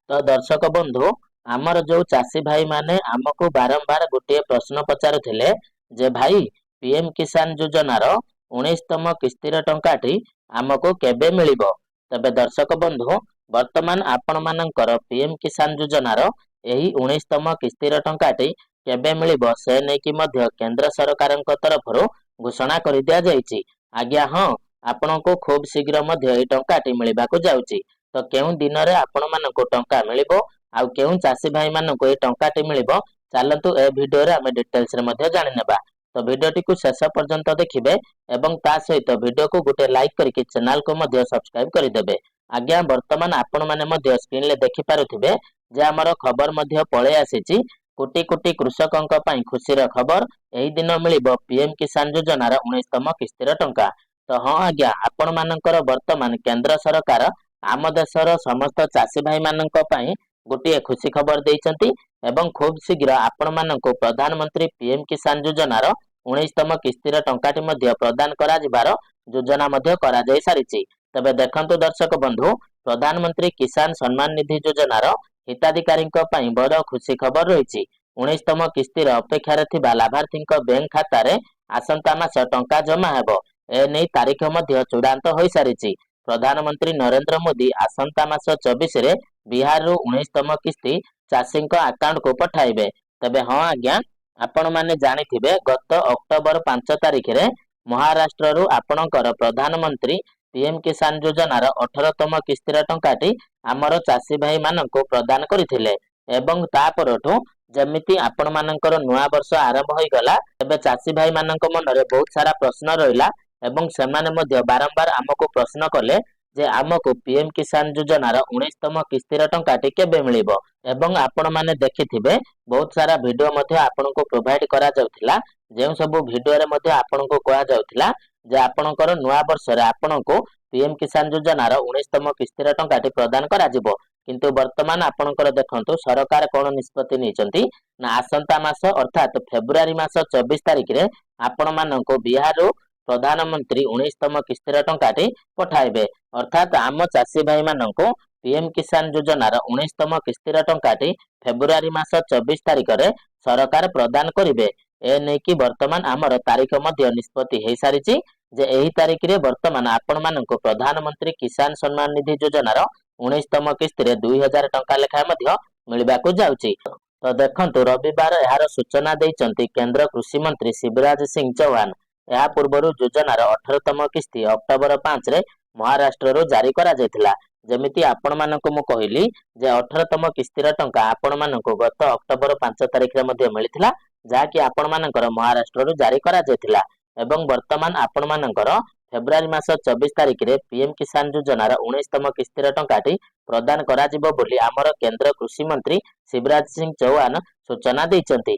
तो दर्शक बंधु आमर जो चाषी भाई माने आमको बारंबार गोटे प्रश्न पचारुथिले जे भाई पीएम किसान योजनार 19तम किस्तीर टंकाटी आमको केबे मिलिबो। तबे दर्शक बंधु वर्तमान आपण मानकर पीएम किसान योजनार एही 19तम किस्तीर टंकाटी केबे मिलिबो से नेकी मध्य केंद्र सरकारक तरफरु घोषणा कर दिया जायछि। आज्ञा हाँ आपनको खूब शीघ्र मध्य एही टंकाटी मिलिबाकू जाउछि। तो केउं दिन रे आपण मानको टंका मिलिबो आउ केउं चाषी भाई मानको ए टंकाटी मिलिबो चालतु ए वीडियो रे आमे डिटेल्स रे मध्य जानि नेबा। तो वीडियोटी को शेष पर्यंत देखिबे एवं ता सहित वीडियो को गोटे लाइक करके चैनल को मध्य सब्सक्राइब करदेबे। आज्ञा वर्तमान आपण माने मध्य स्क्रीन ले देखि पारुथिबे जे हमर खबर मध्य पळे आसीछि कोटी कोटी कृषकंक पई खुशीर खबर एही दिन मिलिबो पीएम किसान योजनार 19तम किस्तीर टंका। तो हाँ आज्ञा आपण मानकर वर्तमान केंद्र सरकार आम देशर समस्त चाषी भाई मानक पई गोटे खुशी खबर देइचंती एवं खूब शीघ्र आपण मानक प्रधानमंत्री पीएम किसान योजनार 19तम किस्तीर टंकाटी मध्य प्रदान करा जिबार योजना मध्य करा जाय सारिछि। तबे देखंतु दर्शक बंधु प्रधानमंत्री किसान सम्मान निधि योजनार हिताधिकारींक पई बड़ खुशी खबर रहिछि। 19तम किस्तीर अपेक्षारे थिबा लाभार्थींक बैंक खाता रे आसंता मास टंका जमा हेबो ए नै तारीख मध्य चूड़ांत होई सारिछि। प्रधानमंत्री नरेंद्र मोदी आसंता मास 24 रे बिहार रु 19तम किस्ती चाषींक अकाउंट को पठाइबे। तबे हाँ आज्ञा आपण माने जानिथिबे गत अक्टोबर 5 तारिख रे महाराष्ट्र रु आपणकर प्रधानमंत्री पीएम किसान योजनार 18तम किस्तीर टंकाटी आमर चाषी भाई माननको प्रदान करथिले एवं तापरठु जमिति आपण मानकर नुआ वर्ष आरंभ होई गला एबे चाषी भाई मानक मनरे बहुत सारा प्रश्न रहिला एवं सेमाने मध्य बारंबार आमको प्रश्न कले जे आमको पीएम किसान योजनार 19तम किस्तीर टंकाटी केबे मिलिबो एवं आपण माने देखिथिबे बहुत सारा वीडियो मध्य आपनको प्रोवाइड करा जाउथिला जेउ सब वीडियो रे मध्य आपनको कहा जाउथिला जे आपणकर नुआ वर्ष रे आपनको पीएम किसान योजनार 19तम किस्तीर टंकाटी प्रदान करा जिवो। किंतु वर्तमान आपणकर देखंतु सरकार कोन निष्पत्ति नेचंती ना आसंता मास अर्थात फेब्रुआरी मास 24 तारिख रे आपण मानको बिहार रु प्रधानमंत्री 19तम किस्तीर टंकाटी पठाइबे अर्थात आम चाषी भाई माननको पीएम किसान योजनार 19तम किस्तीर टंकाटी फेब्रुआरी मास 24 तारिख रे सरकार प्रदान करिवे। ए नै कि वर्तमान आमर तारीख मध्य निष्पत्ति हेई सारिछि जे एही तारीख रे वर्तमान आपण माननको प्रधानमंत्री किसान सम्मान निधि योजनार 19तम किस्ती रे 2000 टंका लेखा मध्य मिलिबाकू जाउछि। तो देखंतु रविवार एहार सूचना दैचंती केंद्र कृषि मंत्री शिवराज सिंह चौहान। ଏହା ପୂର୍ବରୁ ଯୋଜନାର 18ତମ କିସ୍ତି ଅକ୍ଟୋବର 5 ରେ ମହାରାଷ୍ଟ୍ରରୁ ଜାରି କରାଯାଇଥିଲା। ଯେମିତି ଆପଣମାନଙ୍କୁ ମୁଁ କହିଲି ଯେ 18ତମ କିସ୍ତିର ଟଙ୍କା ଆପଣମାନଙ୍କୁ ଗତ ଅକ୍ଟୋବର 5 ତାରିଖରେ ମଧ୍ୟ ମିଳିଥିଲା ଯାହାକି ଆପଣମାନଙ୍କର ମହାରାଷ୍ଟ୍ରରୁ ଜାରି କରାଯାଇଥିଲା ଏବଂ ବର୍ତ୍ତମାନ ଆପଣମାନଙ୍କର ଫେବ୍ରୁଆରୀ ମାସ 24 ତାରିଖରେ ପିଏମ୍ କିଷାନ ଯୋଜନାର 19ତମ କିସ୍ତିର ଟଙ୍କାଟି ପ୍ରଦାନ କରାଯିବ ବୋଲି ଆମର କେନ୍ଦ୍ର କୃଷି ମନ୍ତ୍ରୀ ଶିବରାଜ ସିଂ ଚୌହାନ ସୂଚନା ଦେଇଛନ୍ତି।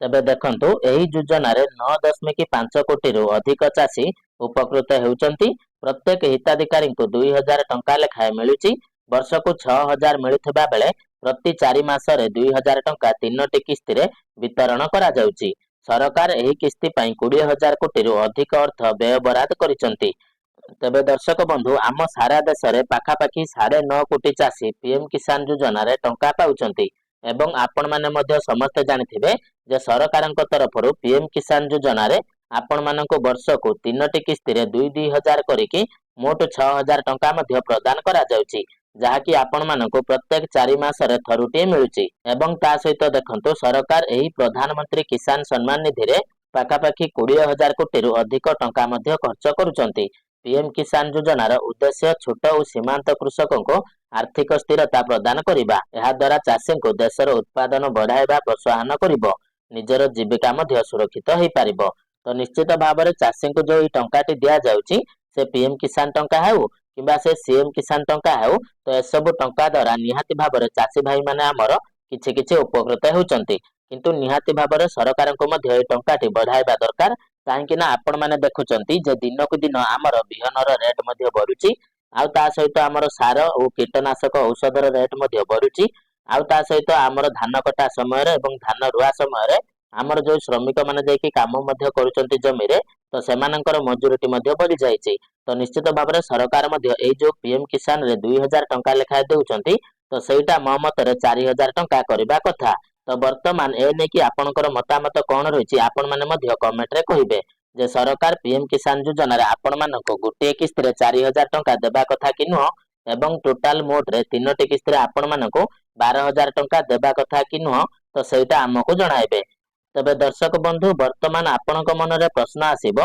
तेबे देखंतु एही योजनारे 9.5 कोटी रु अधिक चाषी उपकृत हेउचंती। प्रत्येक हिताधिकारी को 2000 टंका लेखाए मिलुची। वर्ष को 6000 मिलुथिबा बेले प्रति 4 मासरे 2000 टंका 3टी किस्ती रे वितरण करा जाउची। सरकार एही किस्ती पई 20000 कोटी रु अधिक अर्थ व्यय बराद करिसंती। तेबे दर्शक बंधु आम सारा देश रे पाखापाखी 9.5 कोटी चाषी पीएम किसान योजना रे टंका पाउचंती एवं आपण माने मध्य समस्त जानिथिबे जे सरकारक तरफरु पीएम किसान योजना रे आपण मानको वर्ष को 3टी किस्ती रे 2-2000 करिकि मोट 6000 टंका मध्य प्रदान करा जाउची जहाकी आपण मानको प्रत्येक 4 मास रे थरुटी मिलुची एवं ता सहित देखंतु सरकार एही प्रधानमंत्री किसान सम्मान निधि रे पाखापाखी 20000 कोटी रु अधिक टंका मध्य खर्च करूचंती। पीएम किसान योजनार उद्देश्य छोट और सीमांत कृषकों को आर्थिक स्थिरता प्रदान करिबा। एहा द्वारा चाषी को देशर उत्पादन बढ़ाइबा प्रोत्साहन करिबो, निजर जीविका मध्य सुरक्षित होई पारिबो। तो निश्चित भाव में चाषी को जो टंकाटी दिया जाउची से पीएम किसान टंका हेउ किबा से सीएम किसान टंका हेउ तो ए सब टंका द्वारा निहाती भाव में चाषी भाई माने हमर किछि किछि उपकृत हेउचंती। किंतु निहाती भाव में सरकार को मध्य ए टंकाटी बढ़ाइबा दरकार काहेकि ना आपण माने देखुचंती जे दिन को दिन आमर बिहनर रेट मध्य बढ़ुची आउ ता सहित आमर सार और कीटनाशक औषधर रेट मध्य बढ़ुची आउ ता सहित आमर धान कटा समय रे एवं धान रुआ समय रे आमर जो श्रमिक माने जायकि काम मध्य करूचंती जमी रे तो सेमानंकर मजूरीटी मध्य बढ़ी जायछि। तो निश्चित भाव में सरकार मध्य ए जो पीएम किसान रे 2000 टंका लेखाए देउचंती ତ ସେଇଟା ମୋ ମତରେ 4,000 ଟଙ୍କା କରିବା କଥା। ତ ବର୍ତ୍ତମାନ ଏ ନେଇକି ଆପଣଙ୍କର ମତାମତ କଣ ରହିଛି ଆପଣମାନେ ମଧ୍ୟ କମେଣ୍ଟରେ କହିବେ ଯେ ସରକାର ପିଏମ୍ କିଷାନ ଯୋଜନାରେ ଆପଣମାନଙ୍କୁ ଗୋଟିଏ କିସ୍ତିରେ 4,000 ଟଙ୍କା ଦେବା କଥା କି ନୁହଁ ଏବଂ ଟୋଟାଲ ମୋଟରେ 3ଟି କିସ୍ତିରେ ଆପଣମାନଙ୍କୁ 12,000 ଟଙ୍କା ଦେବା କଥା କି ନୁହଁ ତ ସେଇଟା ଆମକୁ ଜଣାଇବେ। ତେବେ ଦର୍ଶକ ବନ୍ଧୁ ବର୍ତ୍ତମାନ ଆପଣଙ୍କ ମନରେ ପ୍ରଶ୍ନ ଆସିବ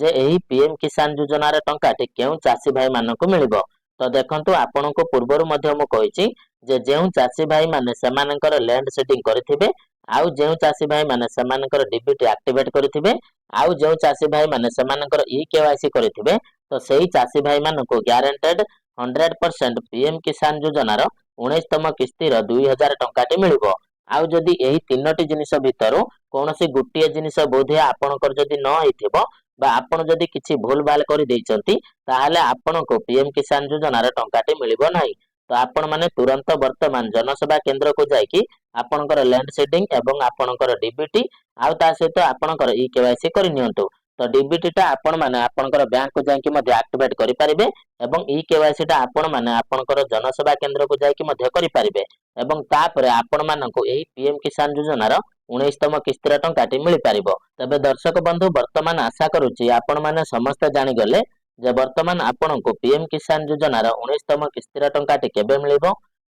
ଯେ ଏହି ପିଏମ୍ କିଷାନ ଯୋଜନାର ଟଙ୍କାଟି କେଉଁ ଚାଷୀ ଭାଇମାନଙ୍କୁ ମିଳିବ। ତ ଦେଖନ୍ତୁ ଆପଣଙ୍କୁ ପୂର୍ବରୁ ମଧ୍ୟ ମୁଁ କହିଛି ଯେ ଯେଉଁ ଚାଷୀ ଭାଇମାନେ ସେମାନଙ୍କର ଲ୍ୟାଣ୍ଡ ସେଟିଂ କରିଥିବେ ଆଉ ଯେଉଁ ଚାଷୀ ଭାଇମାନେ ସେମାନଙ୍କର ଡିବିଟି ଆକ୍ଟିଭେଟ୍ କରିଥିବେ ଆଉ ଯେଉଁ ଚାଷୀ ଭାଇମାନେ ସେମାନଙ୍କର ଇ-କେୱାଇସି କରିଥିବେ ତ ସେଇ ଚାଷୀ ଭାଇମାନଙ୍କୁ ଗ୍ୟାରେଣ୍ଟେଡ୍ 100% ପିଏମ୍ କିଷାନ ଯୋଜନାର 19ତମ କିସ୍ତିର 2,000 ଟଙ୍କାଟି ମିଳିବ। ଆଉ ଯଦି ଏହି ତିନୋଟି ଜିନିଷ ଭିତରୁ କୌଣସି ଗୋଟିଏ ଜିନିଷ ବୋଧେ ଆପଣଙ୍କର ଯଦି ନ ହେଇଥିବ ବା ଆପଣ ଯଦି କିଛି ଭୁଲ ଭାଲ କରିଦେଇଛନ୍ତି ତାହେଲେ ଆପଣଙ୍କୁ ପିଏମ୍ କିଷାନ ଯୋଜନାର ଟଙ୍କାଟି ମିଳିବ ନାହିଁ। ତ ଆପଣମାନେ ତୁରନ୍ତ ବର୍ତ୍ତମାନ ଜନସେବା କେନ୍ଦ୍ରକୁ ଯାଇକି ଆପଣଙ୍କର ଲ୍ୟାଣ୍ଡ ସେଟିଂ ଏବଂ ଆପଣଙ୍କର ଡିବିଟି ଆଉ ତା ସହିତ ଆପଣଙ୍କର ଇ-କେୱାଇସି କରିନିଅନ୍ତୁ। ତ ଡିବିଟିଟା ଆପଣମାନେ ଆପଣଙ୍କର ବ୍ୟାଙ୍କକୁ ଯାଇକି ମଧ୍ୟ ଆକ୍ଟିଭେଟ୍ କରିପାରିବେ ଏବଂ ଇ-କେୱାଇସିଟା ଆପଣମାନେ ଆପଣଙ୍କର ଜନସେବା କେନ୍ଦ୍ରକୁ ଯାଇକି ମଧ୍ୟ କରିପାରିବେ ଏବଂ ତାପରେ ଆପଣମାନଙ୍କୁ ଏହି ପିଏମ୍ କିଷାନ ଯୋଜନାର 19ତମ କିସ୍ତିର ଟଙ୍କାଟି ମିଳିପାରିବ। ତେବେ ଦର୍ଶକ ବନ୍ଧୁ ବର୍ତ୍ତମାନ ଆଶା କରୁଛି ଆପଣମାନେ ସମସ୍ତେ ଜାଣିଗଲେ ଯେ ବର୍ତ୍ତମାନ ଆପଣଙ୍କୁ ପିଏମ୍ କିଷାନ ଯୋଜନାର 19ତମ କିସ୍ତିର ଟଙ୍କାଟି କେବେ ମିଳିବ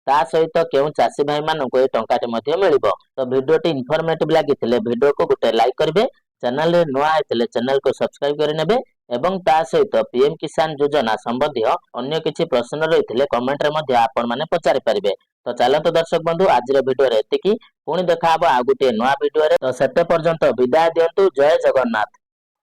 ତା ସହିତ କେଉଁ ଚାଷୀ ଭାଇମାନଙ୍କୁ ଏହି ଟଙ୍କାଟି ମଧ୍ୟ ମିଳିବ। ତ ଭିଡିଓଟି ଇନଫର୍ମେଟିଭ ଲାଗିଥିଲେ ଭିଡିଓକୁ ଗୋଟେ ଲାଇକ୍ କରିବେ, ଚ୍ୟାନେଲରେ ନୂଆ ହେଇଥିଲେ ଚ୍ୟାନେଲକୁ ସବସ୍କ୍ରାଇବ କରିନେବେ ଏବଂ ତା ସହିତ ପିଏମ୍ କିଷାନ ଯୋଜନା ସମ୍ବନ୍ଧୀୟ ଅନ୍ୟ କିଛି ପ୍ରଶ୍ନ ରହିଥିଲେ କମେଣ୍ଟରେ ମଧ୍ୟ ଆପଣମାନେ ପଚାରି ପାରିବେ। ତ ଚାଲନ୍ତୁ ଦର୍ଶକ ବନ୍ଧୁ ଆଜିର ଭିଡିଓରେ ଏତିକି। ପୁଣି ଦେଖାହବ ଆଉ ଗୋଟିଏ ନୂଆ ଭିଡିଓରେ। ତ ସେତେ ପର୍ଯ୍ୟନ୍ତ ବିଦାୟ ଦିଅନ୍ତୁ। ଜୟ ଜଗନ୍ନାଥ।